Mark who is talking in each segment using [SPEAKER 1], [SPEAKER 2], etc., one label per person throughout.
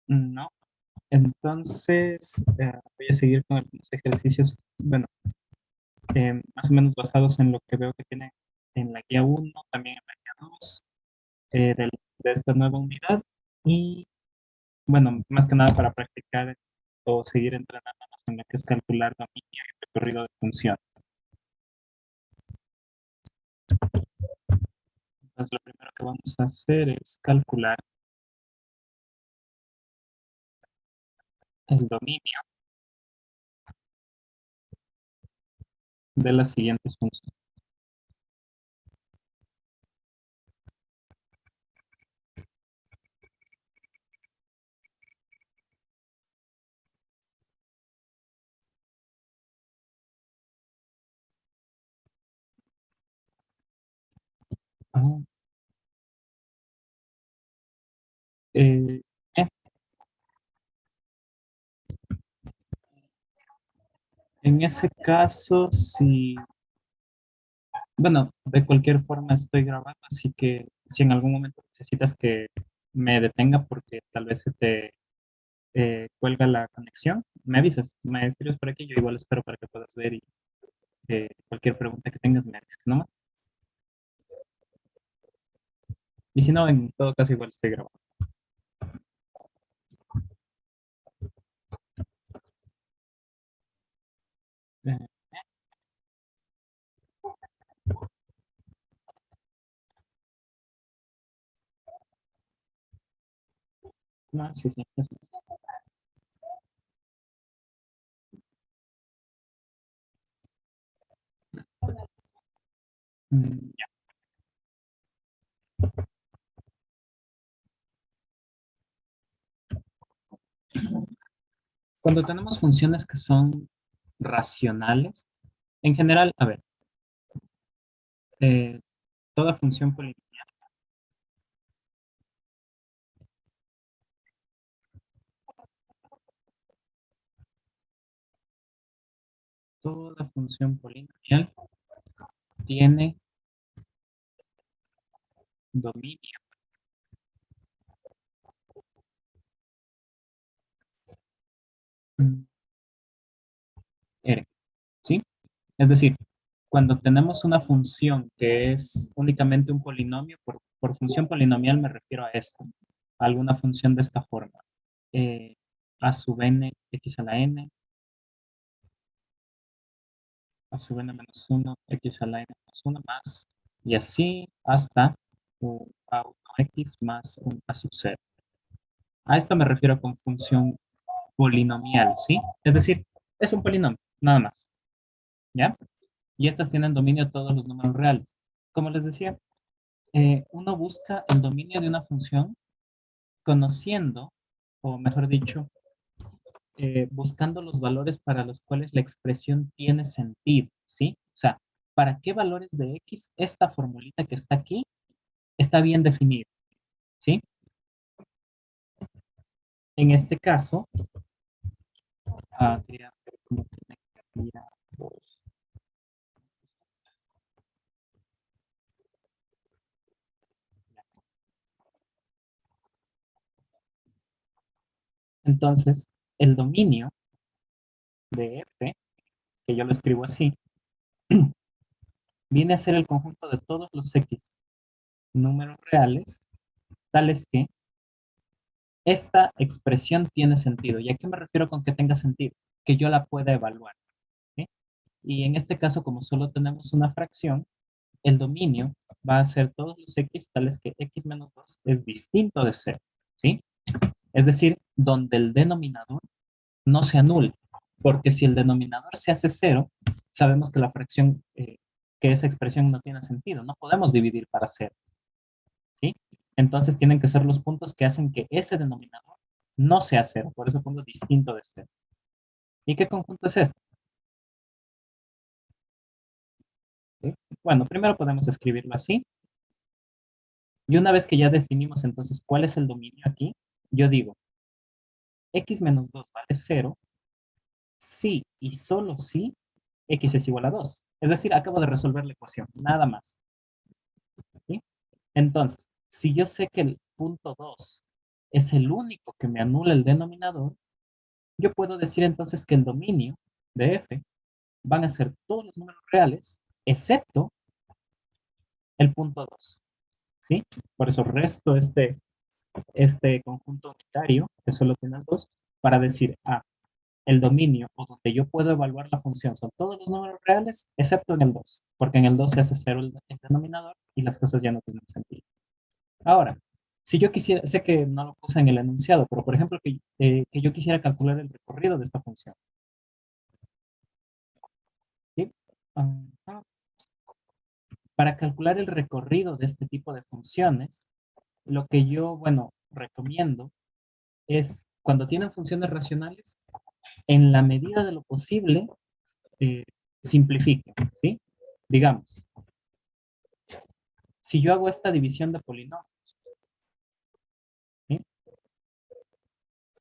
[SPEAKER 1] No. Entonces, voy a seguir con algunos ejercicios, bueno, más o menos basados en lo que veo que tiene en la guía uno, también en la guía 2, de esta nueva unidad. Y, bueno, más que nada para practicar o seguir entrenándonos en lo que es calcular dominio y recorrido de función. Entonces, lo primero que vamos a hacer es calcular el dominio de las siguientes funciones. Ah, eh, eh, en ese caso, si, bueno, de cualquier forma estoy grabando, así que si en algún momento necesitas que me detenga porque tal vez se te cuelga la conexión, me avisas, me escribes por aquí, yo igual espero para que puedas ver y cualquier pregunta que tengas me avisas, ¿no? Y si no, en todo caso igual estoy grabando. Eh, no, sí, sí, es más. Ya. Cuando tenemos funciones que son racionales, en general, a ver, eh, toda función polinomial, toda función polinomial tiene dominio R, ¿sí? Es decir, cuando tenemos una función que es únicamente un polinomio, por función polinomial me refiero a esto, a alguna función de esta forma. A sub n, x a la n, a sub n menos 1, x a la n menos 1 más, y así hasta a 1x más un a sub 0. A esto me refiero con función polinomial, ¿sí? Es decir, es un polinomio, nada más, ¿ya? Y estas tienen dominio de todos los números reales. Como les decía, uno busca el dominio de una función conociendo, o mejor dicho, buscando los valores para los cuales la expresión tiene sentido, ¿sí? O sea, ¿para qué valores de x esta formulita que está aquí está bien definida, ¿sí? En este caso, quería ver cómo conectaría dos. Entonces, el dominio de f, que yo lo escribo así, viene a ser el conjunto de todos los x números reales, tales que esta expresión tiene sentido. ¿Y a qué me refiero con que tenga sentido? Que yo la pueda evaluar, ¿sí? Y en este caso, como solo tenemos una fracción, el dominio va a ser todos los x tales que x menos 2 es distinto de 0, ¿sí? Es decir, donde el denominador no se anula, porque si el denominador se hace 0, sabemos que la fracción, que esa expresión no tiene sentido, no podemos dividir para 0, ¿sí? Entonces tienen que ser los puntos que hacen que ese denominador no sea 0, por eso pongo distinto de 0. ¿Y qué conjunto es este? ¿Sí? Bueno, primero podemos escribirlo así, y una vez que ya definimos entonces cuál es el dominio aquí, yo digo, x menos 2 vale 0, si y solo si x es igual a 2. Es decir, acabo de resolver la ecuación, nada más, ¿sí? Entonces, si yo sé que el punto 2 es el único que me anula el denominador, yo puedo decir entonces que el dominio de f van a ser todos los números reales, excepto el punto 2, ¿sí? Por eso resto este conjunto unitario, que solo tiene 2, para decir, el dominio, o donde yo puedo evaluar la función, son todos los números reales, excepto en el 2, porque en el 2 se hace cero el denominador y las cosas ya no tienen sentido. Ahora, si yo quisiera, sé que no lo puse en el enunciado, pero por ejemplo que yo quisiera calcular el recorrido de esta función. ¿Sí? Ah, para calcular el recorrido de este tipo de funciones, lo que yo, bueno, recomiendo es cuando tienen funciones racionales, en la medida de lo posible, eh, simplifiquen, ¿sí? Digamos, si yo hago esta división de polinomios, ¿sí?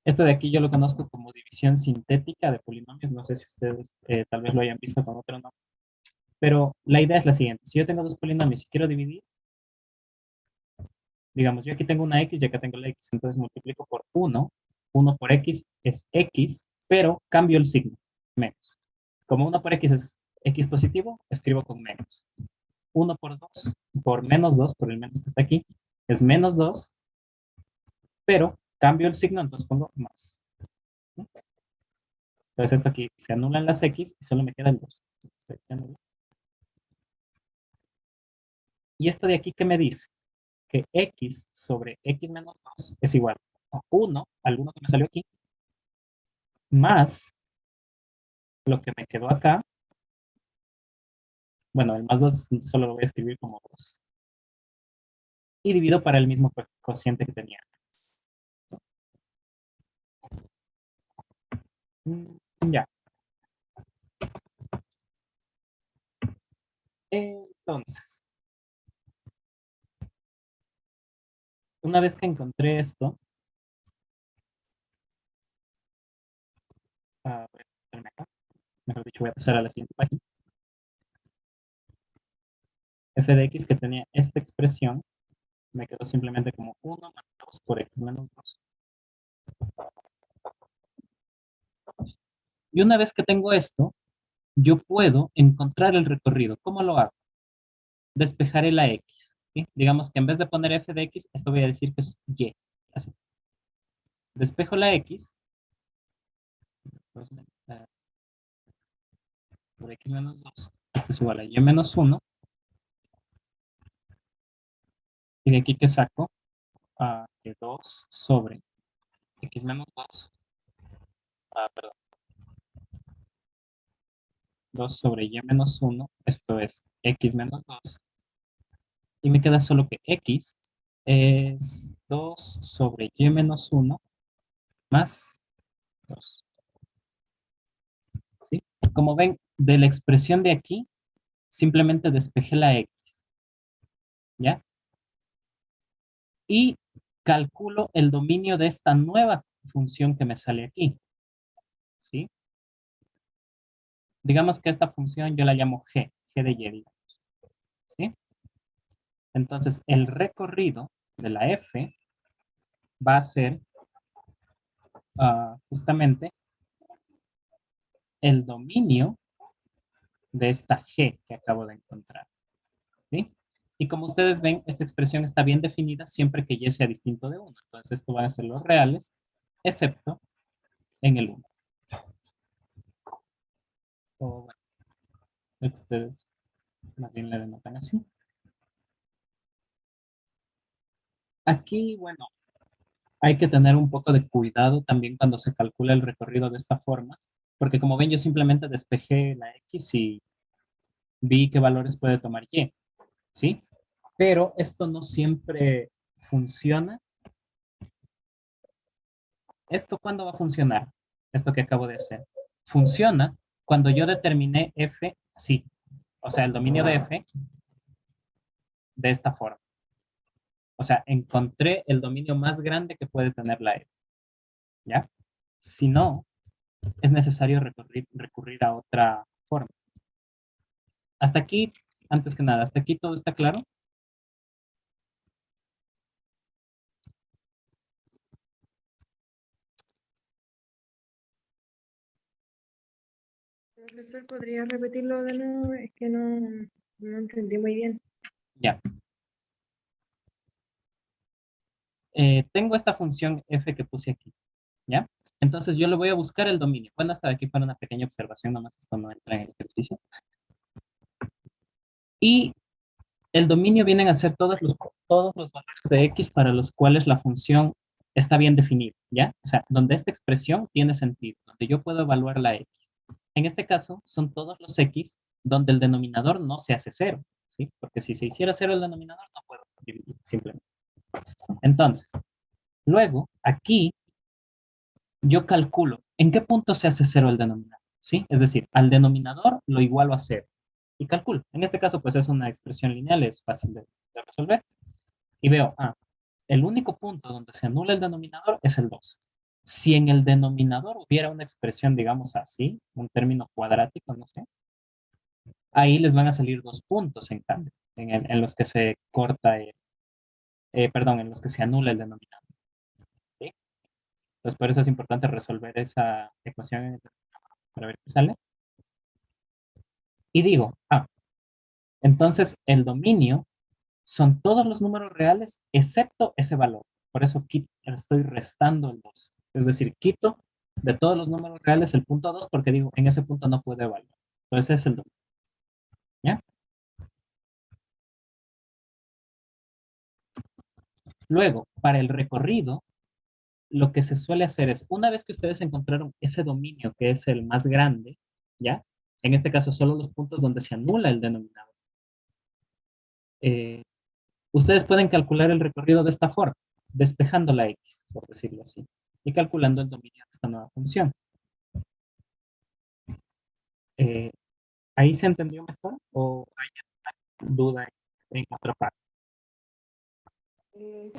[SPEAKER 1] Esto de aquí yo lo conozco como división sintética de polinomios, no sé si ustedes tal vez lo hayan visto con otro nombre, pero la idea es la siguiente, si yo tengo dos polinomios y quiero dividir, digamos, yo aquí tengo una x y acá tengo la x, entonces multiplico por 1, 1 por x es x, pero cambio el signo, menos. Como 1 por x es x positivo, escribo con menos. 1 por 2, por menos 2, por el menos que está aquí, es menos 2, pero cambio el signo, entonces pongo más. Entonces esto aquí se anulan las x y solo me queda el 2. Y esto de aquí, ¿qué me dice? Que x sobre x menos 2 es igual a 1, alguno que me salió aquí, más lo que me quedó acá. Bueno, el más 2 solo lo voy a escribir como 2. Y divido para el mismo cociente que tenía. Ya. Entonces, una vez que encontré esto, voy a ponerme acá. Mejor dicho, voy a pasar a la siguiente página. F de x que tenía esta expresión, me quedó simplemente como 1 más 2 por x menos 2. Y una vez que tengo esto, yo puedo encontrar el recorrido. ¿Cómo lo hago? Despejaré la x. ¿Sí? Digamos que en vez de poner f de x, esto voy a decir que es y. Así. Despejo la x. Pues, por x menos 2. Esto es igual a y menos 1. Y de aquí que saco, que 2 sobre x menos 2. Perdón. 2 sobre y menos 1. Esto es x menos 2. Y me queda solo que x es 2 sobre y menos 1 más 2. ¿Sí? Como ven, de la expresión de aquí, simplemente despejé la x, ¿ya? Y calculo el dominio de esta nueva función que me sale aquí, ¿sí? Digamos que esta función yo la llamo g de y, ¿sí? Entonces, el recorrido de la f va a ser justamente el dominio de esta g que acabo de encontrar, ¿sí? Y como ustedes ven, esta expresión está bien definida siempre que y sea distinto de 1. Entonces, esto van a ser los reales, excepto en el 1. O bueno, ustedes más bien le denotan así. Aquí, bueno, hay que tener un poco de cuidado también cuando se calcula el recorrido de esta forma, porque como ven, yo simplemente despejé la x y vi qué valores puede tomar y, ¿sí? Pero esto no siempre funciona. ¿Esto cuándo va a funcionar? Esto que acabo de hacer. Funciona cuando yo determiné f, sí, o sea, el dominio de f de esta forma. O sea, encontré el dominio más grande que puede tener la f, ¿ya? Si no, es necesario recurrir a otra forma. Hasta aquí, antes que nada, hasta aquí todo está claro.
[SPEAKER 2] Profesor, ¿podría repetirlo de nuevo? Es que no entendí muy bien.
[SPEAKER 1] Ya. Tengo esta función f que puse aquí, ¿ya? Entonces yo le voy a buscar el dominio. Bueno, hasta aquí para una pequeña observación, nomás esto no entra en el ejercicio. Y el dominio vienen a ser todos los valores de x para los cuales la función está bien definida, ¿ya? O sea, donde esta expresión tiene sentido, donde yo puedo evaluar la x. En este caso, son todos los x donde el denominador no se hace cero, ¿sí? Porque si se hiciera cero el denominador, no puedo dividir, simplemente. Entonces, luego, aquí, yo calculo en qué punto se hace cero el denominador, ¿sí? Es decir, al denominador lo igualo a cero y calculo. En este caso, pues es una expresión lineal, es fácil de resolver. Y veo, el único punto donde se anula el denominador es el 2. Si en el denominador hubiera una expresión, digamos así, un término cuadrático, no sé, ahí les van a salir 2 puntos, en cambio, en los que se corta, perdón, en los que se anula el denominador. ¿Sí? Entonces, por eso es importante resolver esa ecuación para ver qué sale. Y digo, entonces el dominio son todos los números reales excepto ese valor. Por eso estoy restando el 2. Es decir, quito de todos los números reales el punto 2 porque digo, en ese punto no puede evaluar. Entonces es el dominio. ¿Ya? Luego, para el recorrido, lo que se suele hacer es, una vez que ustedes encontraron ese dominio que es el más grande, ¿ya? En este caso, solo los puntos donde se anula el denominador. Ustedes pueden calcular el recorrido de esta forma, despejando la x, por decirlo así, y calculando el dominio de esta nueva función. ¿Ahí se entendió mejor o hay duda en otra parte?
[SPEAKER 2] Sí,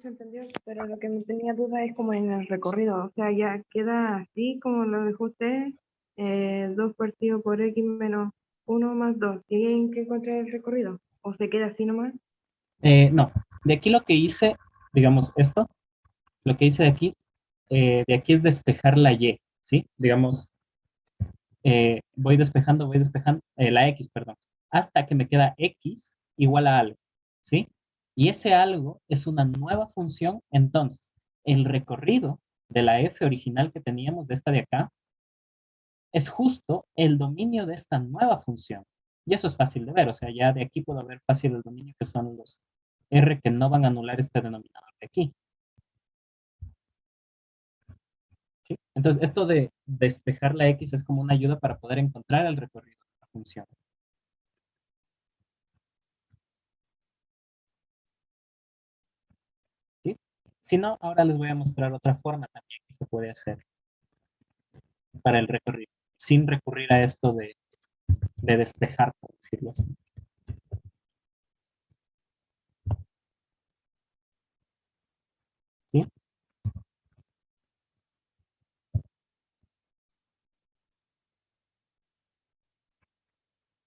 [SPEAKER 2] se entendió, pero lo que me tenía duda es como en el recorrido. O sea, ya queda así como lo dejó usted, 2 partido por x menos 1 más 2. ¿Tienen que encontrar el recorrido? ¿O se queda así nomás?
[SPEAKER 1] No, de aquí lo que hice, digamos esto, lo que hice de aquí es despejar la y, ¿sí? Digamos, voy despejando, la x, perdón, hasta que me queda x igual a algo, ¿sí? Y ese algo es una nueva función, entonces, el recorrido de la f original que teníamos, de esta de acá, es justo el dominio de esta nueva función. Y eso es fácil de ver, o sea, ya de aquí puedo ver fácil el dominio que son los R que no van a anular este denominador de aquí. ¿Sí? Entonces, esto de despejar la X es como una ayuda para poder encontrar el recorrido de la función. ¿Sí? Si no, ahora les voy a mostrar otra forma también que se puede hacer para el recorrido, sin recurrir a esto de despejar, por decirlo así. ¿Sí?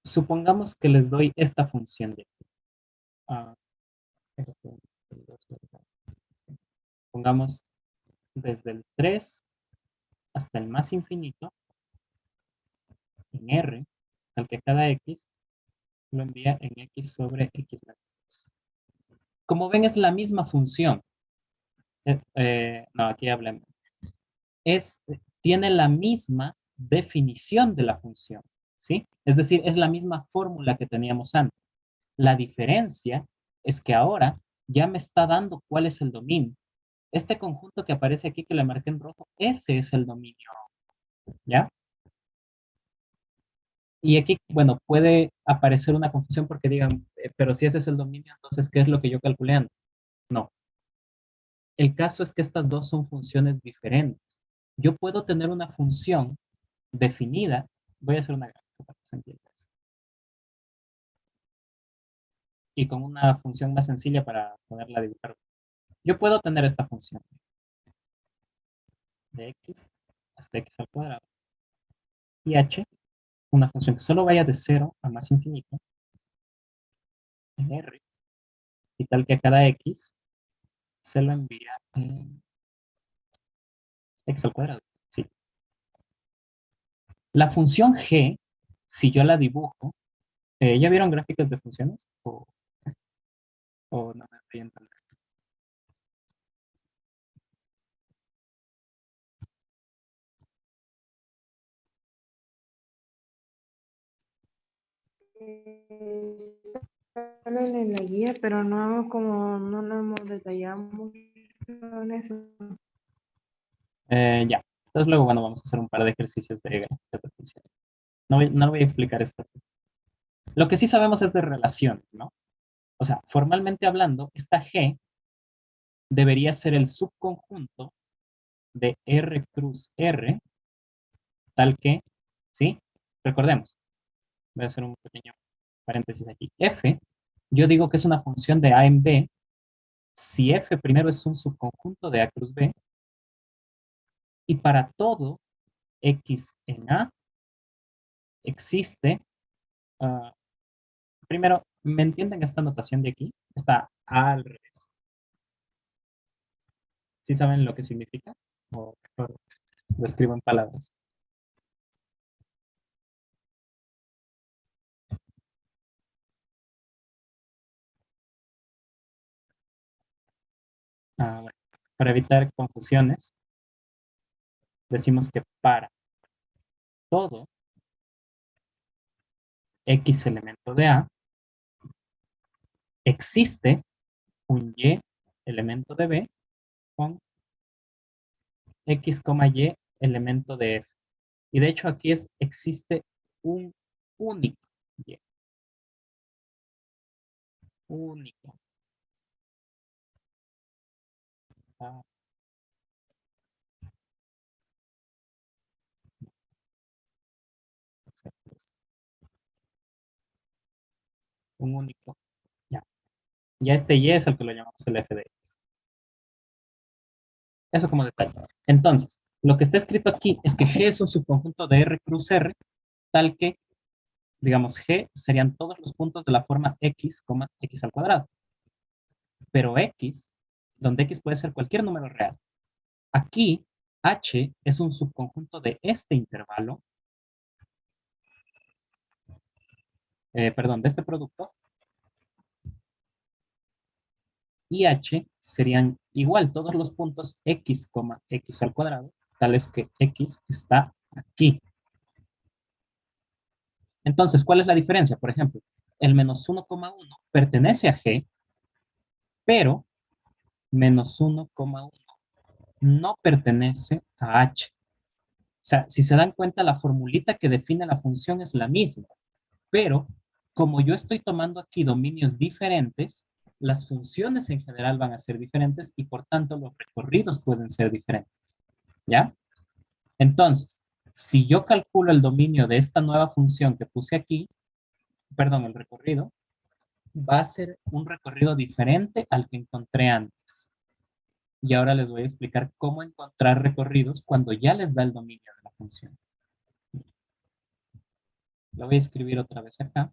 [SPEAKER 1] Supongamos que les doy esta función de aquí. Ah, pongamos desde el 3 hasta el más infinito en R, al que cada X lo envía en X sobre X menos 2. Como ven, es la misma función. No, aquí hablemos. Tiene la misma definición de la función, ¿sí? Es decir, es la misma fórmula que teníamos antes. La diferencia es que ahora ya me está dando cuál es el dominio. Este conjunto que aparece aquí, que le marqué en rojo, ese es el dominio, ¿ya? Y aquí, bueno, puede aparecer una confusión porque digan, pero si ese es el dominio, entonces, ¿qué es lo que yo calculé antes? No. El caso es que estas dos son funciones diferentes. Yo puedo tener una función definida. Voy a hacer una gráfica para que se entienda esto. Y con una función más sencilla para poderla dibujar. Yo puedo tener esta función de x hasta x al cuadrado y h, una función que solo vaya de 0 a más infinito en R, y tal que a cada x se lo envía en x al cuadrado. Sí. La función g, si yo la dibujo, ¿ya vieron gráficas de funciones? ¿O no me estoy entendiendo?
[SPEAKER 2] Salen en la guía, pero no como no nos hemos detallado mucho en eso.
[SPEAKER 1] Ya. Entonces luego, bueno, vamos a hacer un par de ejercicios de gráficas de funciones. No voy a explicar esto. Lo que sí sabemos es de relaciones, ¿no? O sea, formalmente hablando, esta G debería ser el subconjunto de R cruz R, tal que, ¿sí? Recordemos, voy a hacer un pequeño paréntesis aquí. F, yo digo que es una función de A en B, si F primero es un subconjunto de A cruz B, y para todo X en A existe, uh, primero, ¿me entienden esta notación de aquí? Está A al revés. ¿Sí saben lo que significa? O mejor lo escribo en palabras. Bueno, para evitar confusiones, decimos que para todo X elemento de A, existe un Y elemento de B con X, Y elemento de F. Y de hecho aquí existe un único Y. Único. Ah, un único. Ya. Ya este Y es el que lo llamamos el F de X. Eso como detalle. Entonces, lo que está escrito aquí es que G es un subconjunto de R cruz R, tal que, digamos, G serían todos los puntos de la forma X, X al cuadrado. Pero X, donde X puede ser cualquier número real. Aquí, H es un subconjunto de este intervalo, perdón, de este producto, y H serían igual todos los puntos X, X al cuadrado, tales que X está aquí. Entonces, ¿cuál es la diferencia? Por ejemplo, el menos 1,1 pertenece a G, pero menos 1,1 no pertenece a H. O sea, si se dan cuenta, la formulita que define la función es la misma, pero como yo estoy tomando aquí dominios diferentes, las funciones en general van a ser diferentes y por tanto los recorridos pueden ser diferentes. ¿Ya? Entonces, si yo calculo el dominio de esta nueva función que puse aquí, perdón, el recorrido, va a ser un recorrido diferente al que encontré antes. Y ahora les voy a explicar cómo encontrar recorridos cuando ya les da el dominio de la función. Lo voy a escribir otra vez acá.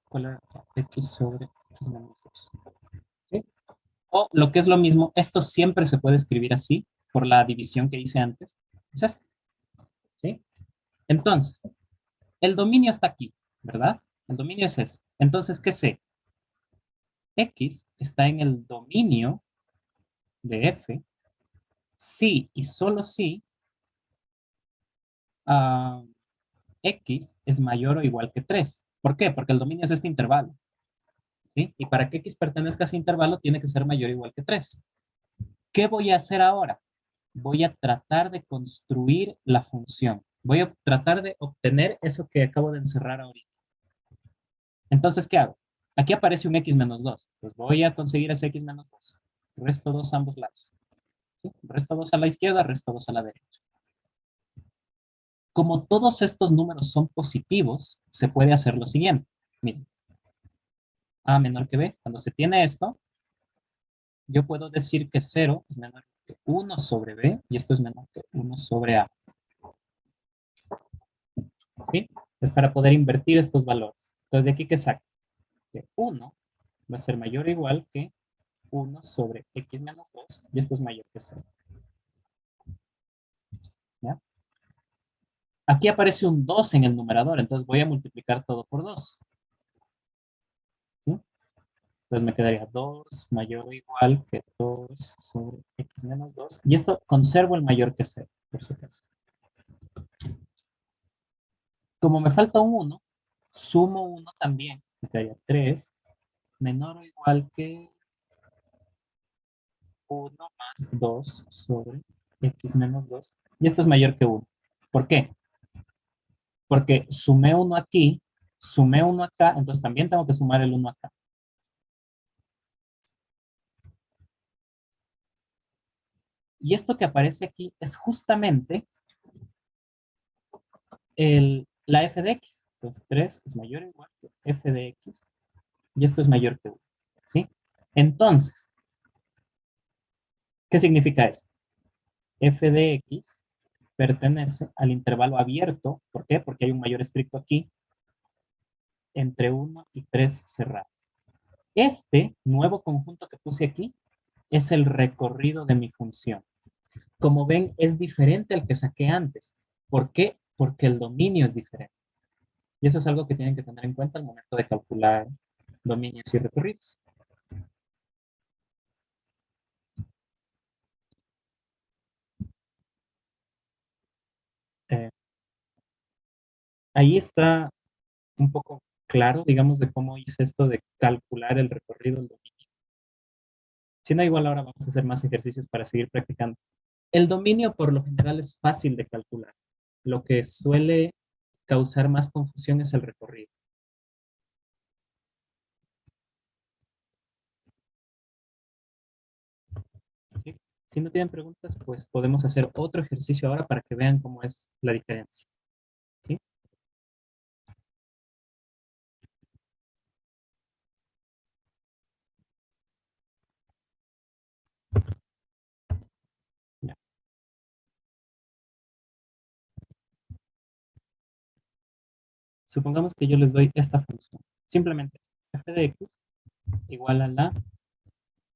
[SPEAKER 1] ¿Cuál era? X sobre X menos 2. ¿Sí? O lo que es lo mismo, esto siempre se puede escribir así, por la división que hice antes. Es esto. ¿Sí? Entonces, el dominio está aquí, ¿verdad? El dominio es ese. Entonces, ¿qué sé? X está en el dominio de F si y solo si uh, X es mayor o igual que 3. ¿Por qué? Porque el dominio es este intervalo. ¿Sí? Y para que X pertenezca a ese intervalo tiene que ser mayor o igual que 3. ¿Qué voy a hacer ahora? Voy a tratar de construir la función. Voy a tratar de obtener eso que acabo de encerrar ahorita. Entonces, ¿qué hago? Aquí aparece un X menos 2. Pues voy a conseguir ese X menos 2. Resto 2 a ambos lados. ¿Sí? Resto 2 a la izquierda, resto 2 a la derecha. Como todos estos números son positivos, se puede hacer lo siguiente. Miren, A menor que B. Cuando se tiene esto, yo puedo decir que 0 es menor que 1 sobre B y esto es menor que 1 sobre A. ¿Sí? Es para poder invertir estos valores. Entonces, ¿de aquí qué saco? Que 1 va a ser mayor o igual que 1 sobre x menos 2, y esto es mayor que 0. ¿Ya? Aquí aparece un 2 en el numerador, entonces voy a multiplicar todo por 2. ¿Sí? Entonces me quedaría 2 mayor o igual que 2 sobre x menos 2. Y esto conservo el mayor que 0, por si acaso. Como me falta un 1, sumo 1 también. Me quedaría 3 menor o igual que 1 más 2 sobre x menos 2. Y esto es mayor que 1. ¿Por qué? Porque sumé 1 aquí, sumé 1 acá, entonces también tengo que sumar el 1 acá. Y esto que aparece aquí es justamente la f de x. Entonces 3 es mayor o igual que f de x. Y esto es mayor que 1. ¿Sí? Entonces, ¿qué significa esto? F de x pertenece al intervalo abierto. ¿Por qué? Porque hay un mayor estricto aquí entre 1 y 3 cerrado. Este nuevo conjunto que puse aquí es el recorrido de mi función. Como ven, es diferente al que saqué antes. ¿Por qué? Porque el dominio es diferente. Y eso es algo que tienen que tener en cuenta al momento de calcular dominios y recorridos. Eh, Ahí está un poco claro, digamos, de cómo hice esto de calcular el recorrido del dominio. Si no, igual ahora vamos a hacer más ejercicios para seguir practicando. El dominio por lo general es fácil de calcular. Lo que suele causar más confusión es el recorrido. ¿Sí? Si no tienen preguntas, pues podemos hacer otro ejercicio ahora para que vean cómo es la diferencia. ¿Sí? Ya. Supongamos que yo les doy esta función. Simplemente f de x igual a la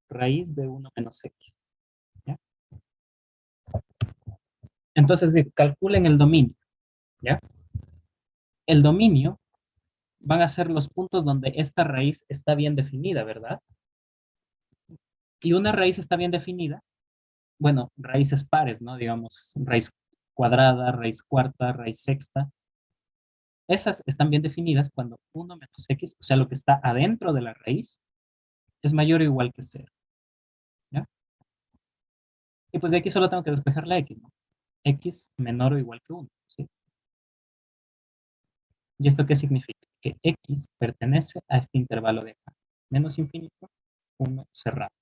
[SPEAKER 1] raíz de 1 menos x. ¿Ya? Entonces, calculen el dominio. ¿Ya? El dominio van a ser los puntos donde esta raíz está bien definida, ¿verdad? Y una raíz está bien definida, bueno, raíces pares, ¿no? Digamos, raíz cuadrada, raíz cuarta, raíz sexta. Esas están bien definidas cuando 1 menos x, o sea, lo que está adentro de la raíz, es mayor o igual que 0. ¿Ya? Y pues de aquí solo tengo que despejar la x, ¿no? X menor o igual que 1. ¿Sí? ¿Y esto qué significa? Que x pertenece a este intervalo de acá. Menos infinito, 1 cerrado.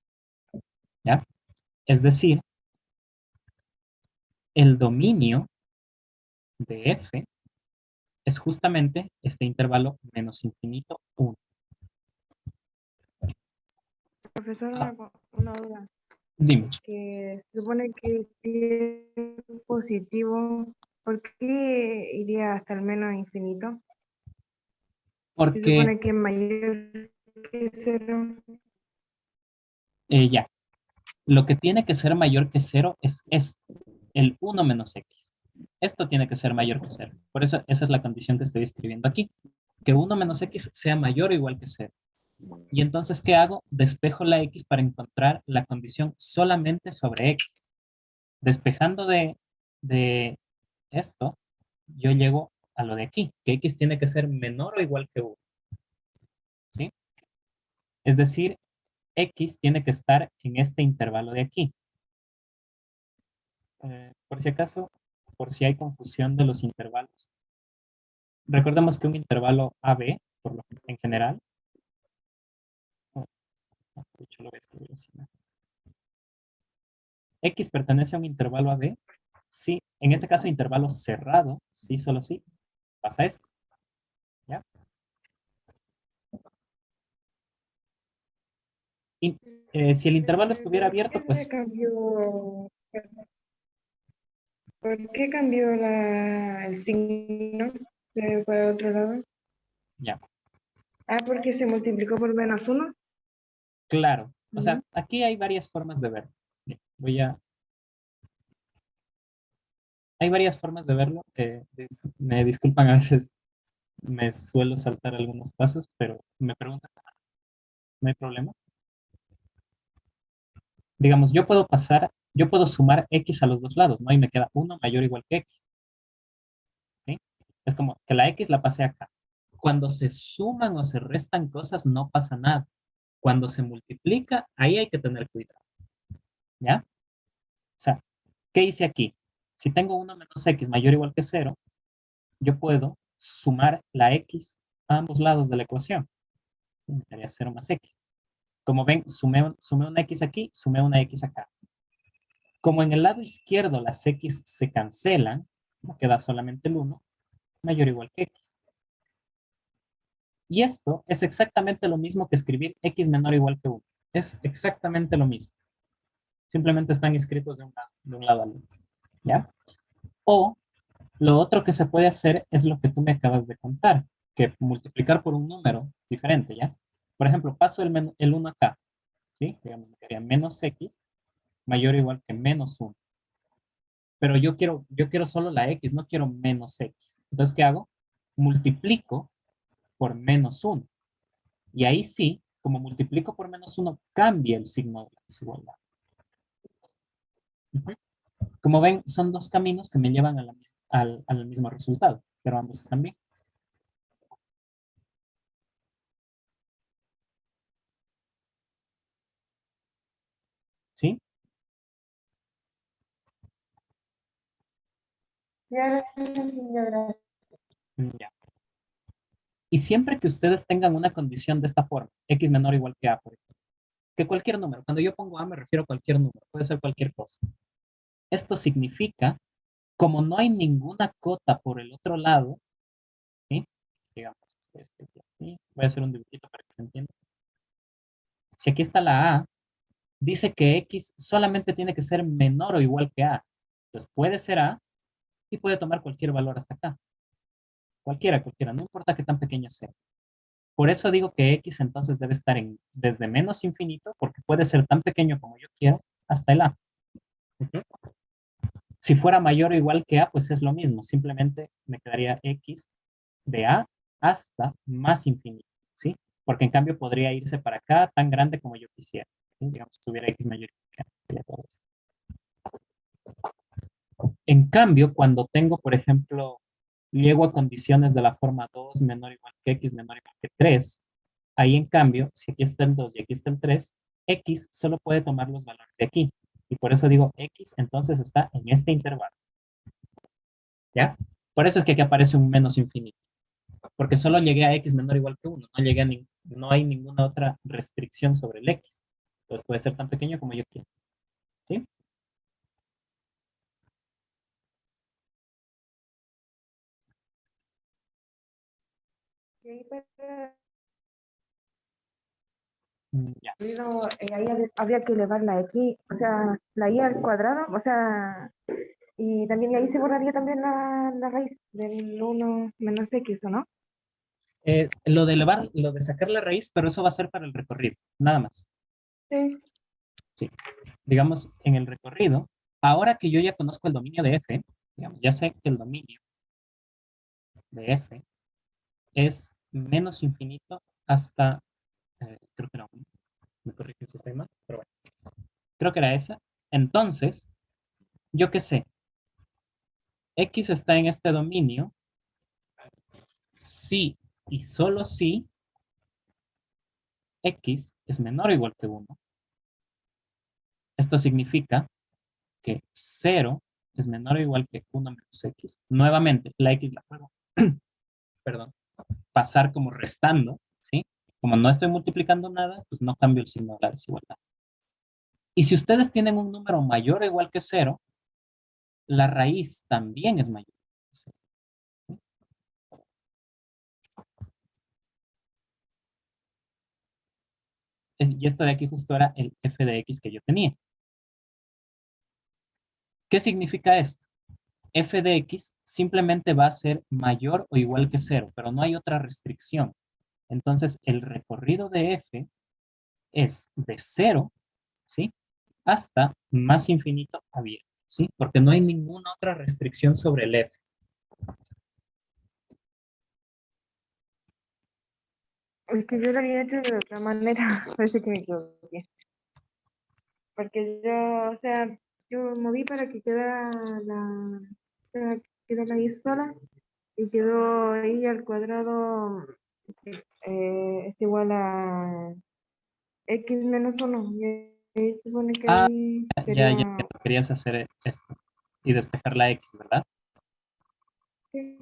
[SPEAKER 1] ¿Ya? Es decir, el dominio de f es justamente este intervalo menos infinito, 1.
[SPEAKER 2] Profesor,
[SPEAKER 1] Ah,
[SPEAKER 2] una duda.
[SPEAKER 1] dime,
[SPEAKER 2] Que se supone que si es positivo, ¿por qué iría hasta el menos infinito? Se
[SPEAKER 1] porque
[SPEAKER 2] supone que es mayor que cero.
[SPEAKER 1] ya, lo que tiene que ser mayor que 0 es esto, el 1 menos x. Esto tiene que ser mayor que 0. Por eso esa es la condición que estoy escribiendo aquí. Que 1 menos x sea mayor o igual que 0. Y entonces, ¿qué hago? Despejo la x para encontrar la condición solamente sobre x. Despejando de esto, yo llego a lo de aquí, que x tiene que ser menor o igual que 1. ¿Sí? Es decir, x tiene que estar en este intervalo de aquí. Por si acaso, por si hay confusión de los intervalos. Recordemos que un intervalo AB, en general, oh, de hecho lo voy a escribir así, ¿no? X pertenece a un intervalo AB, sí, en este caso intervalo cerrado, sí, solo sí, pasa esto, ¿ya? Y si el intervalo estuviera
[SPEAKER 2] ¿Por
[SPEAKER 1] abierto,
[SPEAKER 2] qué se
[SPEAKER 1] pues
[SPEAKER 2] cambió? ¿Por qué cambió el signo para otro lado?
[SPEAKER 1] ya,
[SPEAKER 2] Ah, porque se multiplicó por menos uno.
[SPEAKER 1] claro. O sea, aquí hay varias formas de verlo. Bien, hay varias formas de verlo. Me disculpan, a veces me suelo saltar algunos pasos, pero me preguntan, no hay problema. Digamos, yo puedo sumar x a los dos lados, ¿no? Y me queda 1 mayor o igual que x. ¿Sí? Es como que la x la pasé acá. Cuando se suman o se restan cosas, no pasa nada. Cuando se multiplica, ahí hay que tener cuidado. ¿Ya? O sea, ¿qué hice aquí? Si tengo 1 menos x mayor o igual que 0, yo puedo sumar la x a ambos lados de la ecuación. Me daría 0 más x. Como ven, sumé una x aquí, sumé una x acá. Como en el lado izquierdo las x se cancelan, me queda solamente el 1, mayor o igual que x. Y esto es exactamente lo mismo que escribir x menor o igual que 1. Es exactamente lo mismo. Simplemente están escritos de un lado al otro. ¿Ya? O lo otro que se puede hacer es lo que tú me acabas de contar, que multiplicar por un número diferente, ¿ya? Por ejemplo, paso el 1 acá, ¿sí? Digamos, me quedaría menos x mayor o igual que menos 1. Pero yo quiero solo la x, no quiero menos x. Entonces, ¿qué hago? Multiplico por menos 1. Y ahí sí, como multiplico por menos 1, cambia el signo de la desigualdad. Como ven, son dos caminos que me llevan al mismo resultado, pero ambos están bien. ¿Sí?
[SPEAKER 2] Ya, ya,
[SPEAKER 1] Ya. Y siempre que ustedes tengan una condición de esta forma, x menor o igual que a, por ejemplo, que cualquier número, cuando yo pongo a me refiero a cualquier número, puede ser cualquier cosa. Esto significa, como no hay ninguna cota por el otro lado, ¿sí? Digamos, voy a hacer un dibujito para que se entienda. Si aquí está la a, dice que x solamente tiene que ser menor o igual que a. Entonces puede ser a y puede tomar cualquier valor hasta acá. Cualquiera, no importa qué tan pequeño sea. Por eso digo que x entonces debe estar desde menos infinito, porque puede ser tan pequeño como yo quiera, hasta el a. Si fuera mayor o igual que a, pues es lo mismo. Simplemente me quedaría x de a hasta más infinito, ¿sí? Porque en cambio podría irse para acá tan grande como yo quisiera. ¿Sí? Digamos, si tuviera x mayor que a. En cambio, cuando tengo, por ejemplo, llego a condiciones de la forma 2 menor o igual que x menor o igual que 3, ahí en cambio, si aquí está el 2 y aquí está el 3, x solo puede tomar los valores de aquí. Y por eso digo x, entonces está en este intervalo. ¿Ya? Por eso es que aquí aparece un menos infinito. Porque solo llegué a x menor o igual que 1. No, llegué no hay ninguna otra restricción sobre el x. Entonces puede ser tan pequeño como yo quiera. ¿Sí?
[SPEAKER 2] ya.
[SPEAKER 1] Ya.
[SPEAKER 2] Pero, ahí habría que elevar la x, o sea, la y al cuadrado, o sea, y también ahí se borraría también la raíz del 1 menos x, ¿o no?
[SPEAKER 1] Lo de sacar la raíz, pero eso va a ser para el recorrido, nada más.
[SPEAKER 2] Sí.
[SPEAKER 1] Sí. Digamos, en el recorrido, ahora que yo ya conozco el dominio de f, digamos, ya sé que el dominio de f es menos infinito hasta, creo que no, me corrigen si estoy mal, pero bueno, creo que era esa. Entonces, yo qué sé, x está en este dominio si y solo si x es menor o igual que 1. Esto significa que 0 es menor o igual que 1 menos x. Nuevamente, la x la puedo, perdón, pasar como restando, ¿sí? Como no estoy multiplicando nada, pues no cambio el signo de la desigualdad. Y si ustedes tienen un número mayor o igual que 0, la raíz también es mayor. Y esto de aquí justo era el f de x que yo tenía. ¿Qué significa esto? F de x simplemente va a ser mayor o igual que 0, pero no hay otra restricción. Entonces, el recorrido de f es de 0 ¿sí? Hasta más infinito abierto, ¿sí? Porque no hay ninguna otra restricción sobre el f.
[SPEAKER 2] Es que yo lo había hecho de otra manera, parece que me equivoqué. Porque yo, o sea, yo moví para que quedara ahí sola y quedó ahí al cuadrado es igual a x menos 1. Y ahí se supone que
[SPEAKER 1] Ah,
[SPEAKER 2] ahí
[SPEAKER 1] ya,
[SPEAKER 2] sería...
[SPEAKER 1] ya, querías hacer esto y despejar la x, ¿verdad?
[SPEAKER 2] ¿qué?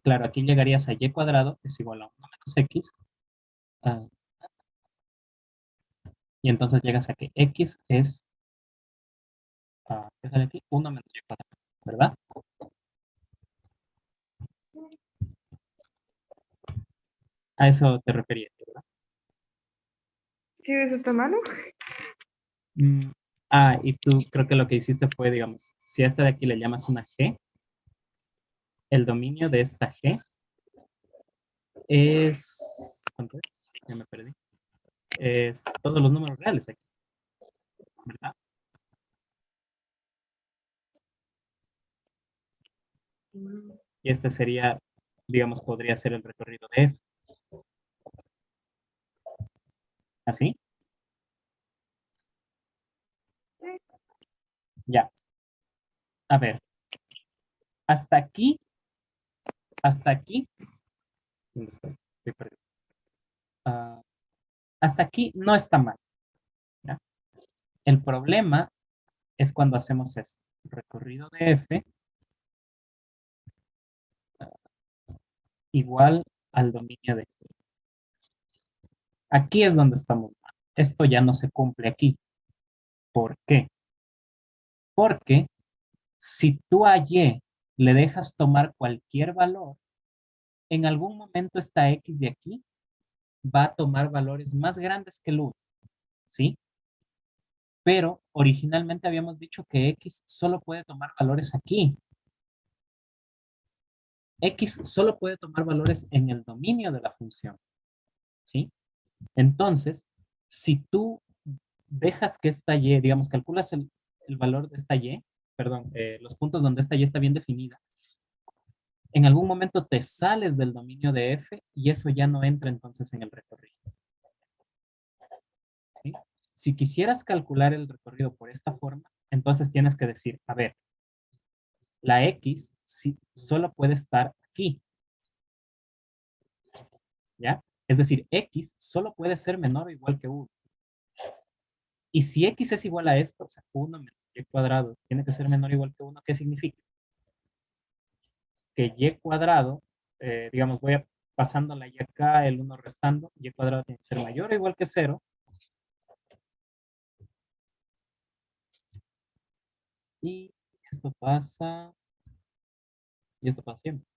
[SPEAKER 1] Claro, aquí llegarías a y cuadrado es igual a 1 menos x. ah, y entonces llegas a que x es, ¿qué sale aquí? 1 menos y cuadrado, ¿verdad? A eso te referías, ¿verdad?
[SPEAKER 2] ¿Sí ves esta mano?
[SPEAKER 1] Mm, y tú creo que lo que hiciste fue, digamos, si a esta de aquí le llamas una g, el dominio de esta g es, ¿cuánto es? Ya me perdí. Es todos los números reales aquí, ¿verdad? Y este sería, digamos, podría ser el recorrido de f. ¿Así? Ya. A ver, hasta aquí, hasta aquí, ¿dónde estoy? Estoy perdido. Ah, hasta aquí no está mal, ¿ya? El problema es cuando hacemos esto. Recorrido de f igual al dominio de f. Aquí es donde estamos mal. Esto ya no se cumple aquí. ¿Por qué? Porque si tú a y le dejas tomar cualquier valor, en algún momento esta x de aquí va a tomar valores más grandes que el 1, ¿sí? Pero originalmente habíamos dicho que x solo puede tomar valores aquí. X solo puede tomar valores en el dominio de la función, ¿sí? Entonces, si tú dejas que esta y, digamos, calculas el valor de esta y, perdón, los puntos donde esta y está bien definida, en algún momento te sales del dominio de f y eso ya no entra entonces en el recorrido, ¿sí? Si quisieras calcular el recorrido por esta forma, entonces tienes que decir, a ver, la x solo puede estar aquí, ¿ya? Es decir, x solo puede ser menor o igual que 1. Y si x es igual a esto, o sea, 1 menos y cuadrado, tiene que ser menor o igual que 1, ¿qué significa? Que y cuadrado, digamos, voy a pasando la y acá, el 1 restando, y cuadrado tiene que ser mayor o igual que 0. Y esto pasa, y esto pasa siempre.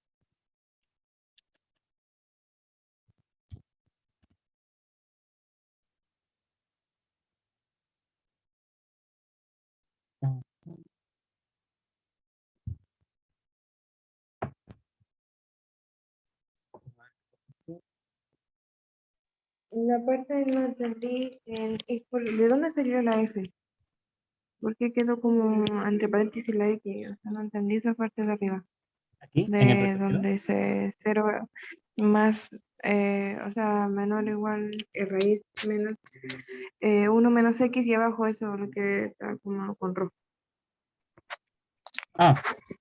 [SPEAKER 2] La parte no entendí, ¿de dónde salió la F? ¿Por qué quedó como entre paréntesis la X? O sea, no entendí esa parte de arriba,
[SPEAKER 1] Aquí, en el
[SPEAKER 2] de
[SPEAKER 1] recorrido.
[SPEAKER 2] donde dice cero más, o sea, menor o igual, raíz menos, 1 menos X y abajo eso, lo que está como con rojo.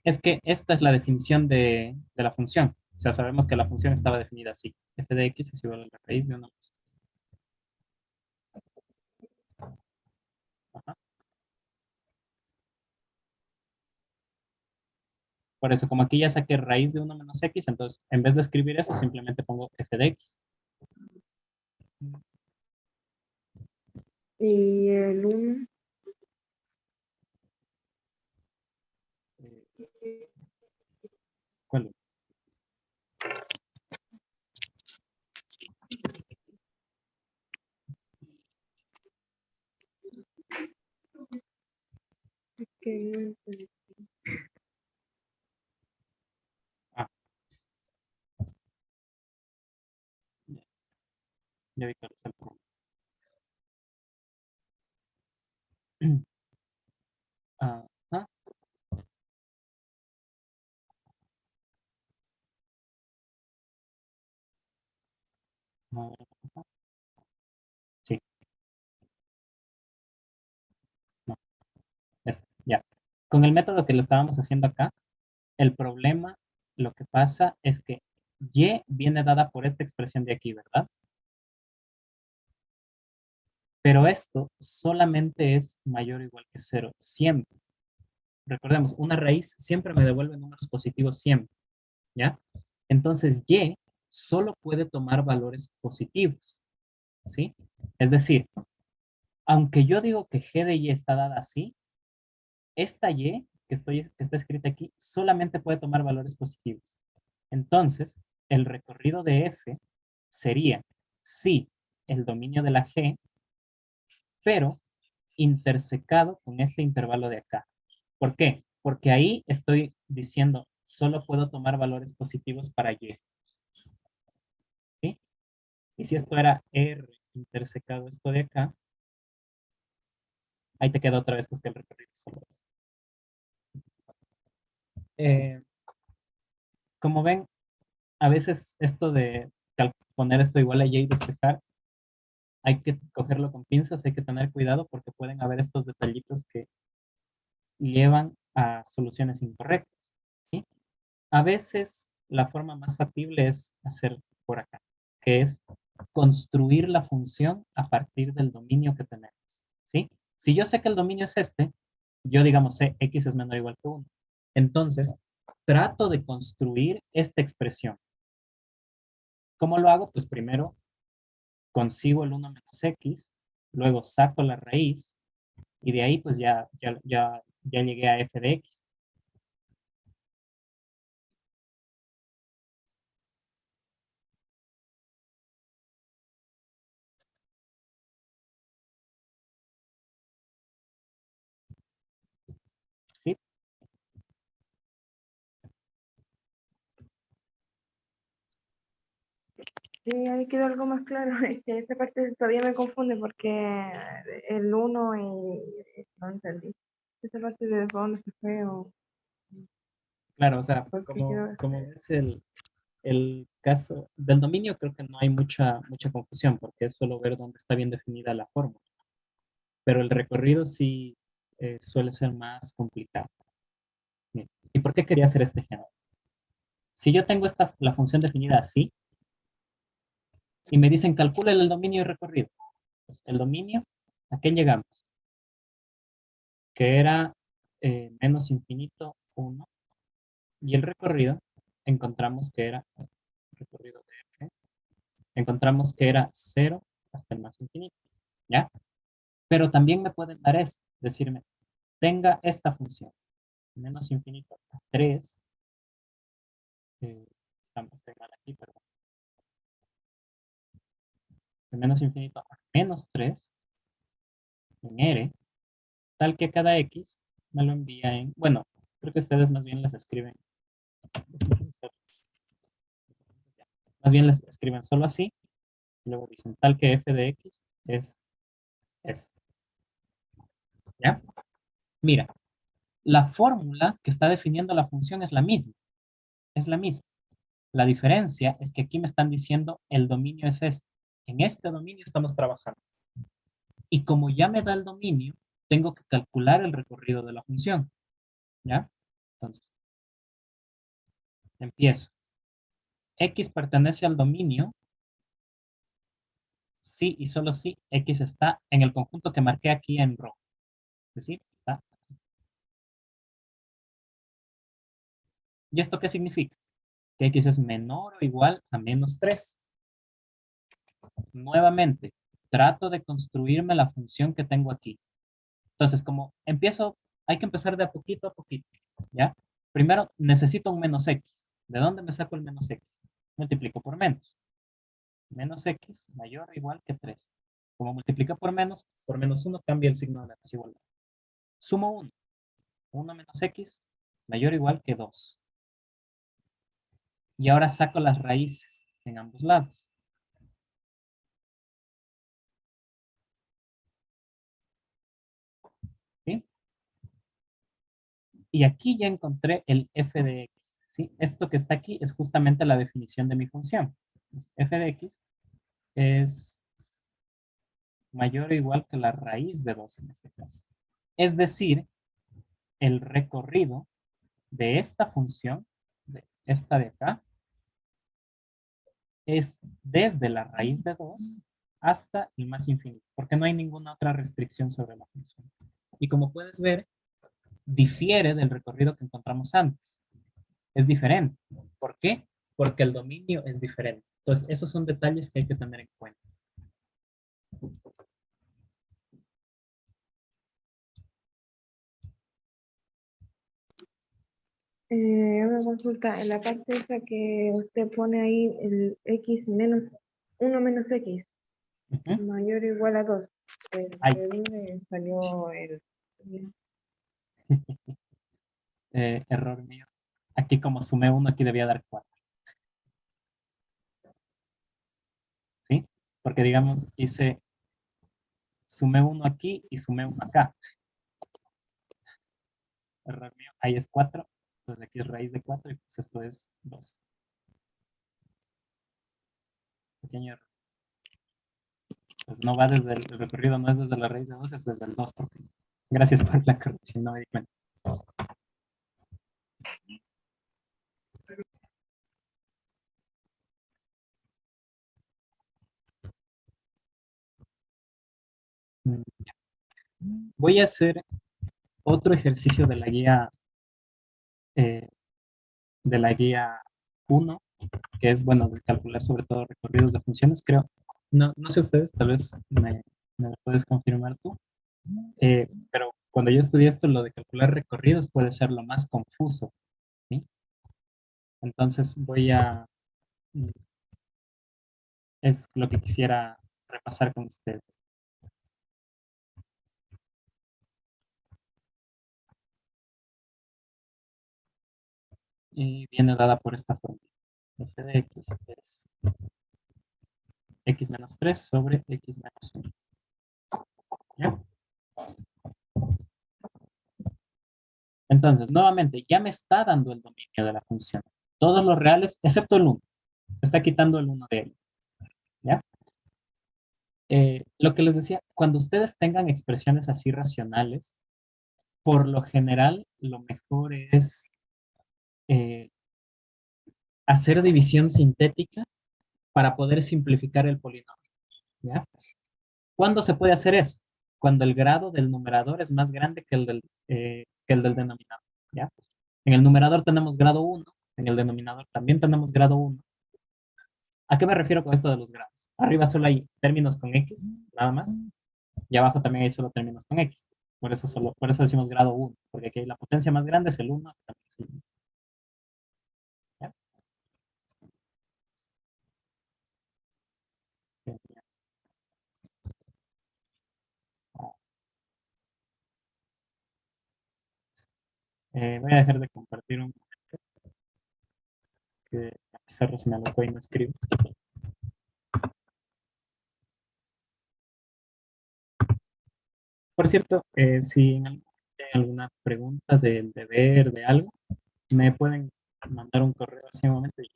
[SPEAKER 1] Es que esta es la definición de la función. O sea, sabemos que la función estaba definida así. F de x es igual a la raíz de 1 más. Ajá. Por eso, como aquí ya saqué raíz de 1 menos x, entonces en vez de escribir eso, simplemente pongo f de x.
[SPEAKER 2] Y el 1,
[SPEAKER 1] Eh, ¿Cuál?
[SPEAKER 2] que no entendí.
[SPEAKER 1] Ah, ya, ya vi cuál es el problema. A ver, sí, no, ya. Con el método que lo estábamos haciendo acá, el problema, lo que pasa es que y viene dada por esta expresión de aquí, ¿verdad? Pero esto solamente es mayor o igual que cero, siempre. Recordemos, una raíz siempre me devuelve números positivos siempre, ¿ya? Entonces, y solo puede tomar valores positivos, ¿sí? Es decir, aunque yo digo que g de y está dada así, esta y que está escrita aquí solamente puede tomar valores positivos. Entonces, el recorrido de f sería sí el dominio de la g, pero intersecado con este intervalo de acá. ¿Por qué? Porque ahí estoy diciendo, solo puedo tomar valores positivos para y. ¿Sí? Y si esto era R intersecado esto de acá, ahí te queda otra vez pues que el recorrido solo es. Como ven, a veces esto de poner esto igual a y y despejar, hay que cogerlo con pinzas, hay que tener cuidado porque pueden haber estos detallitos que llevan a soluciones incorrectas. ¿Sí? A veces la forma más factible es hacer por acá, que es construir la función a partir del dominio que tenemos. ¿Sí? Si yo sé que el dominio es este, yo digamos sé x es menor o igual que 1. Entonces, trato de construir esta expresión. ¿Cómo lo hago? Pues primero consigo el 1 menos x, luego saco la raíz y de ahí pues ya llegué a f de x. ¿Sí?
[SPEAKER 2] Sí, ahí quedó algo más claro. Esta parte todavía me confunde porque el uno y no entendí. Esta parte de dónde se fue o
[SPEAKER 1] Claro, o sea,
[SPEAKER 2] por qué quedó.
[SPEAKER 1] como ves el caso del dominio, creo que no hay mucha confusión porque es solo ver dónde está bien definida la fórmula. Pero el recorrido sí suele ser más complicado. Bien. ¿Y por qué quería hacer este ejemplo? Si yo tengo la función definida así y me dicen calcula el dominio y recorrido. Pues el dominio, ¿a qué llegamos? Que era menos infinito 1 y el recorrido encontramos que era recorrido de f, encontramos que era 0 hasta el más infinito, ¿ya? Pero también me pueden dar esto, decirme, tenga esta función, menos infinito a 3, estoy mal aquí, perdón, de menos infinito a menos 3 en R, tal que cada X me lo envía en, bueno, creo que ustedes más bien las escriben, más bien las escriben solo así, y luego dicen tal que f de X es esto, ¿ya? Mira, la fórmula que está definiendo la función es la misma, es la misma. La diferencia es que aquí me están diciendo el dominio es este. En este dominio estamos trabajando. Y como ya me da el dominio, tengo que calcular el recorrido de la función. ¿Ya? Entonces, empiezo. X pertenece al dominio si y solo si X está en el conjunto que marqué aquí en rojo. Es decir, está. ¿Y esto qué significa? Que X es menor o igual a menos 3. Nuevamente, trato de construirme la función que tengo aquí. Entonces, como empiezo, hay que empezar de a poquito, ¿ya? Primero, necesito un menos x. ¿De dónde me saco el menos x? Multiplico por menos. Menos x mayor o igual que 3. Como multiplica por menos 1 cambia el signo de la desigualdad. Sumo 1. 1 menos x mayor o igual que 2. Y ahora saco las raíces en ambos lados. ¿Sí? Y aquí ya encontré el f de x. ¿Sí? Esto que está aquí es justamente la definición de mi función. Entonces, f de x es mayor o igual que la raíz de 2 en este caso. Es decir, el recorrido de esta función, de esta de acá, es desde la raíz de 2 hasta el más infinito, porque no hay ninguna otra restricción sobre la función. Y como puedes ver, difiere del recorrido que encontramos antes. Es diferente. ¿Por qué? Porque el dominio es diferente. Entonces, esos son detalles que hay que tener en cuenta.
[SPEAKER 2] Una consulta, en la parte esa que usted pone ahí, el x menos 1 menos x,
[SPEAKER 1] Ujú.
[SPEAKER 2] mayor o igual a 2.
[SPEAKER 1] Ay,
[SPEAKER 2] ¿De dónde salió el...?
[SPEAKER 1] error mío. Aquí como sumé 1, aquí debía dar 4. ¿Sí? Porque digamos, sumé 1 aquí y sumé 1 acá. Error mío. Ahí es 4. Entonces aquí es raíz de 4 y pues esto es 2. Pequeño error. Pues no va desde el recorrido, no es desde la raíz de 2, es desde el 2. Porque... Gracias por la corrección, no me di cuenta. Voy a hacer otro ejercicio eh, de la guía 1, que es, bueno, de calcular sobre todo recorridos de funciones, creo. No, no sé ustedes, tal vez me lo puedes confirmar tú. Pero cuando yo estudié esto, lo de calcular recorridos puede ser lo más confuso, ¿sí? Entonces mm, es lo que quisiera repasar con ustedes. Y viene dada por esta fórmula. F de x es x menos 3 sobre x menos 1. ¿Ya? Entonces, nuevamente, ya me está dando el dominio de la función. Todos los reales, excepto el 1. Está quitando el 1 de él. ¿Ya? Lo que les decía, cuando ustedes tengan expresiones así racionales, por lo general, lo mejor es eh, hacer división sintética para poder simplificar el polinomio. ¿Ya? ¿Cuándo se puede hacer eso? Cuando el grado del numerador es más grande que el del denominador. ¿Ya? En el numerador tenemos grado 1, en el denominador también tenemos grado 1. ¿A qué me refiero con esto de los grados? Arriba solo hay términos con X, nada más, y abajo también hay solo términos con X. Por eso decimos grado 1, porque aquí la potencia más grande es el 1. También es el 1. ¿Ya? Voy a dejar de compartir un que la pizarra se me alocó y no escribo. Por cierto, si tienen alguna pregunta del deber, de algo, me pueden mandar un correo hace un momento y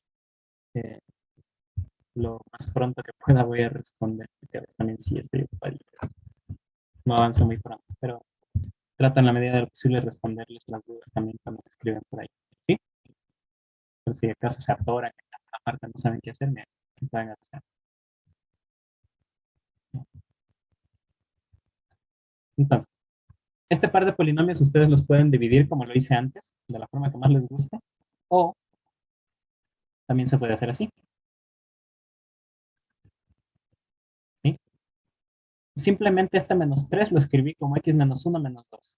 [SPEAKER 1] eh, lo más pronto que pueda voy a responder, porque a veces también sí estoy ocupado. No avanzo muy pronto, pero trato en la medida de lo posible de responderles las dudas también cuando me escriben por ahí. ¿Sí? Pero si acaso se atoran en la parte no saben qué hacer, me pueden avisar. Entonces, este par de polinomios ustedes los pueden dividir como lo hice antes, de la forma que más les guste, o también se puede hacer así. ¿Sí? Simplemente este menos 3 lo escribí como x menos 1 menos 2.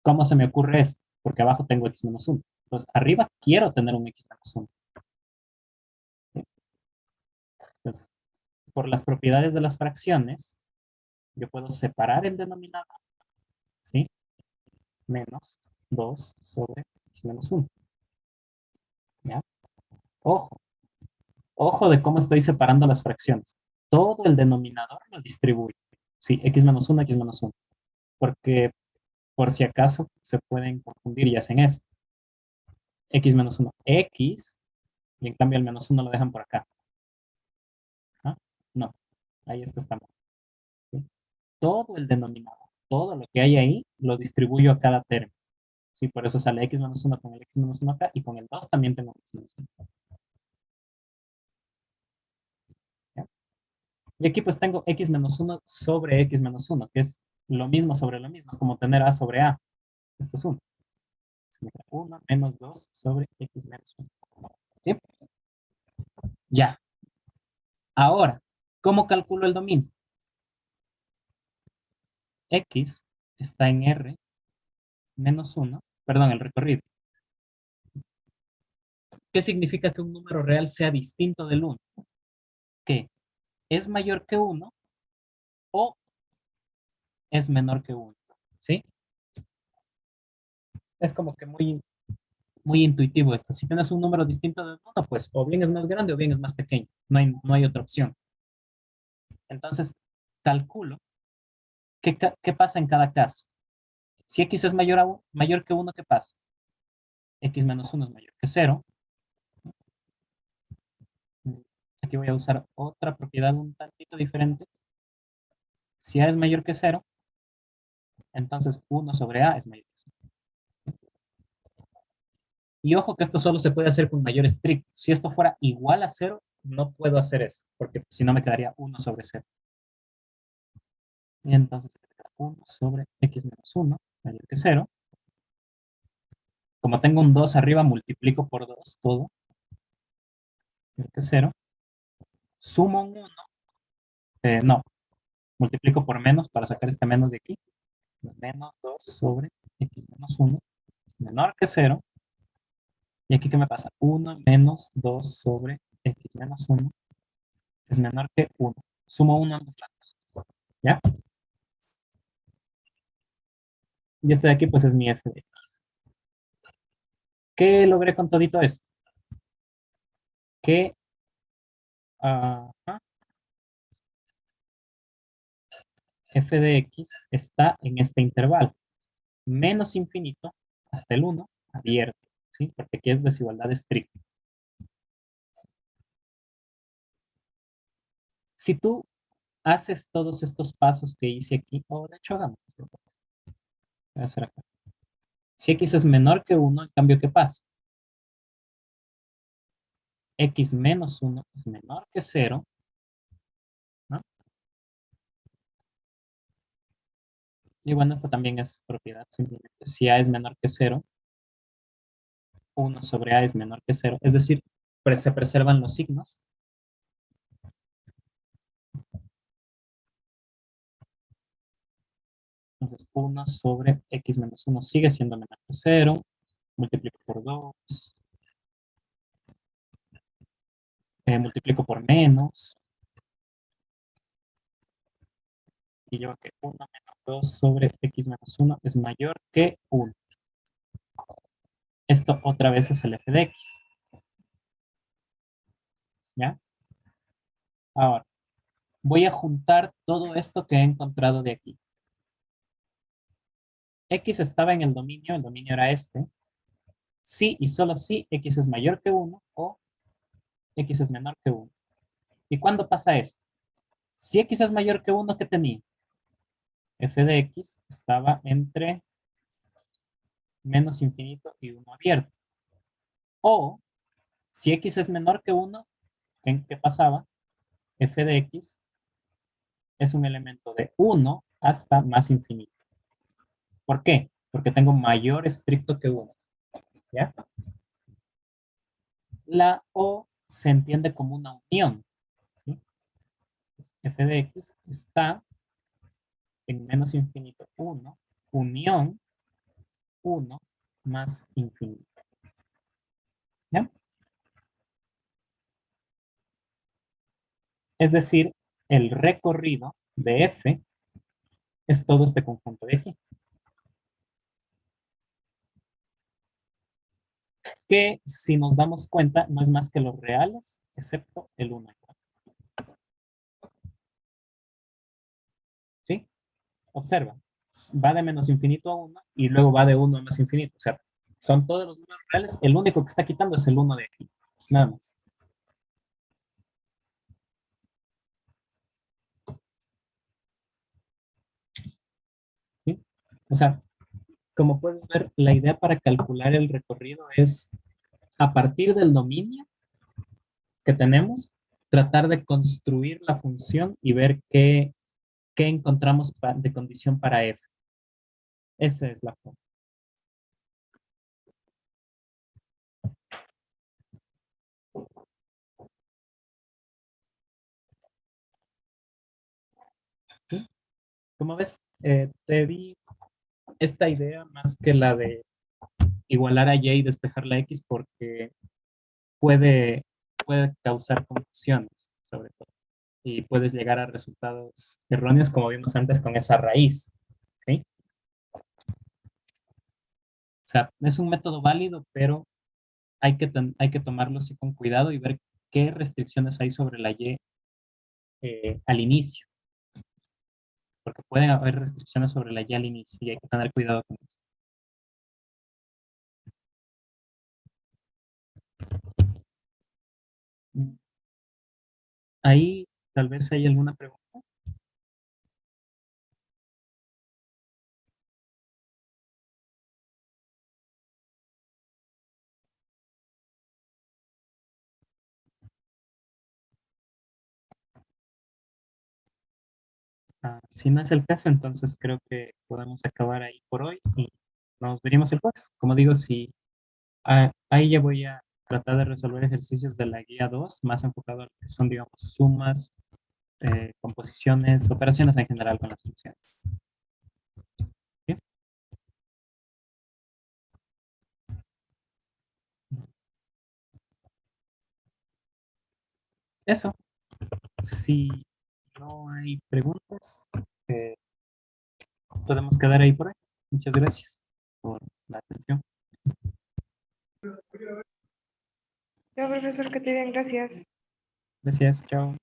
[SPEAKER 1] ¿Cómo se me ocurre esto? Porque abajo tengo x menos 1. Entonces, arriba quiero tener un x menos 1. ¿Sí? Entonces, por las propiedades de las fracciones, yo puedo separar el denominador, ¿sí? Menos 2 sobre x menos 1. ¿Ya? Ojo, ojo de cómo estoy separando las fracciones. Todo el denominador lo distribuyo. Sí, x menos 1, x menos 1. Porque por si acaso se pueden confundir y hacen esto. X menos 1, x, y en cambio el menos 1 lo dejan por acá. ¿Ah? No. Ahí está esta moda. ¿Sí? Todo el denominador, todo lo que hay ahí, lo distribuyo a cada término. ¿Sí? Por eso sale x menos 1 con el x menos 1 acá, y con el 2 también tengo x menos 1. ¿Ya? Y aquí pues tengo x menos 1 sobre x menos 1, que es lo mismo sobre lo mismo. Es como tener a sobre a. Esto es 1. 1 menos 2 sobre x menos 1. ¿Sí? Ya. Ahora, ¿cómo calculo el dominio? X está en R menos 1, perdón, el recorrido. ¿Qué significa que un número real sea distinto del 1? Que es mayor que 1 o es menor que 1. ¿Sí? Es como que muy intuitivo esto. Si tienes un número distinto del 1, pues o bien es más grande o bien es más pequeño. No hay otra opción. Entonces, calculo qué pasa en cada caso. Si x es mayor que 1, ¿qué pasa? X menos 1 es mayor que 0. Aquí voy a usar otra propiedad un tantito diferente. Si a es mayor que 0, entonces 1 sobre a es mayor que 0. Y ojo que esto solo se puede hacer con mayor estricto. Si esto fuera igual a 0, no puedo hacer eso, porque si no me quedaría 1 sobre 0. Y entonces 1 sobre x menos 1 mayor que 0. Como tengo un 2 arriba, multiplico por 2 todo, mayor que 0. Sumo un 1, no, multiplico por menos para sacar este menos de aquí. Menos 2 sobre x menos 1 menor que 0. Y aquí, ¿qué me pasa? 1 menos 2 sobre x menos 1 es menor que 1. Sumo 1 a ambos lados. ¿Ya? Y este de aquí, pues, es mi f de x. ¿Qué logré con todito esto? Que f de x está en este intervalo. Menos infinito hasta el 1 abierto. ¿Sí? Porque aquí es desigualdad estricta. Si tú haces todos estos pasos que hice aquí, o de hecho hagamos esto. Voy a hacer acá. Si x es menor que 1, en cambio, ¿qué pasa? X menos 1 es menor que 0, ¿no? Y bueno, esto también es propiedad, simplemente. Si a es menor que 0, 1 sobre a es menor que 0, es decir, se preservan los signos. Entonces, 1 sobre x menos 1 sigue siendo menor que 0, multiplico por 2, multiplico por menos, y yo que 1 menos 2 sobre x menos 1 es mayor que 1. Esto otra vez es el f de x. ¿Ya? Ahora, voy a juntar todo esto que he encontrado de aquí. X estaba en el dominio era este. Si y solo si x es mayor que 1 o x es menor que 1. ¿Y cuándo pasa esto? Si x es mayor que 1, ¿qué tenía? F de x estaba entre menos infinito y 1 abierto. O, si x es menor que 1, ¿qué pasaba? F de x es un elemento de 1 hasta más infinito. ¿Por qué? Porque tengo mayor estricto que 1. ¿Ya? La O se entiende como una unión. ¿Sí? F de x está en menos infinito 1, unión 1 más infinito. ¿Ya? Es decir, el recorrido de f es todo este conjunto de aquí. Que si nos damos cuenta, no es más que los reales, excepto el 1. ¿Sí? Observa. Va de menos infinito a 1 y luego va de 1 a más infinito. O sea, son todos los números reales. El único que está quitando es el 1 de aquí. Nada más. O sea, como puedes ver, la idea para calcular el recorrido es, a partir del dominio que tenemos, tratar de construir la función y ver qué encontramos de condición para f. Esa es la forma. ¿Sí? Como ves, te di esta idea más que la de igualar a y despejar la x porque puede, puede causar confusiones, sobre todo. Y puedes llegar a resultados erróneos, como vimos antes con esa raíz. ¿Sí? O sea, es un método válido, pero hay que tomarlo así con cuidado y ver qué restricciones hay sobre la y al inicio, porque pueden haber restricciones sobre la y al inicio y hay que tener cuidado con eso. Ahí tal vez hay alguna pregunta. Si no es el caso, entonces creo que podemos acabar ahí por hoy y nos veríamos el jueves. Como digo, si ahí ya voy a tratar de resolver ejercicios de la guía 2, más enfocado a lo que son, digamos, sumas, composiciones, operaciones en general con las funciones. ¿Sí? Eso. Si no hay preguntas, eh, podemos quedar ahí por hoy. Muchas gracias por la atención.
[SPEAKER 2] Ya, profesor, que te bien, gracias.
[SPEAKER 1] Gracias, chao.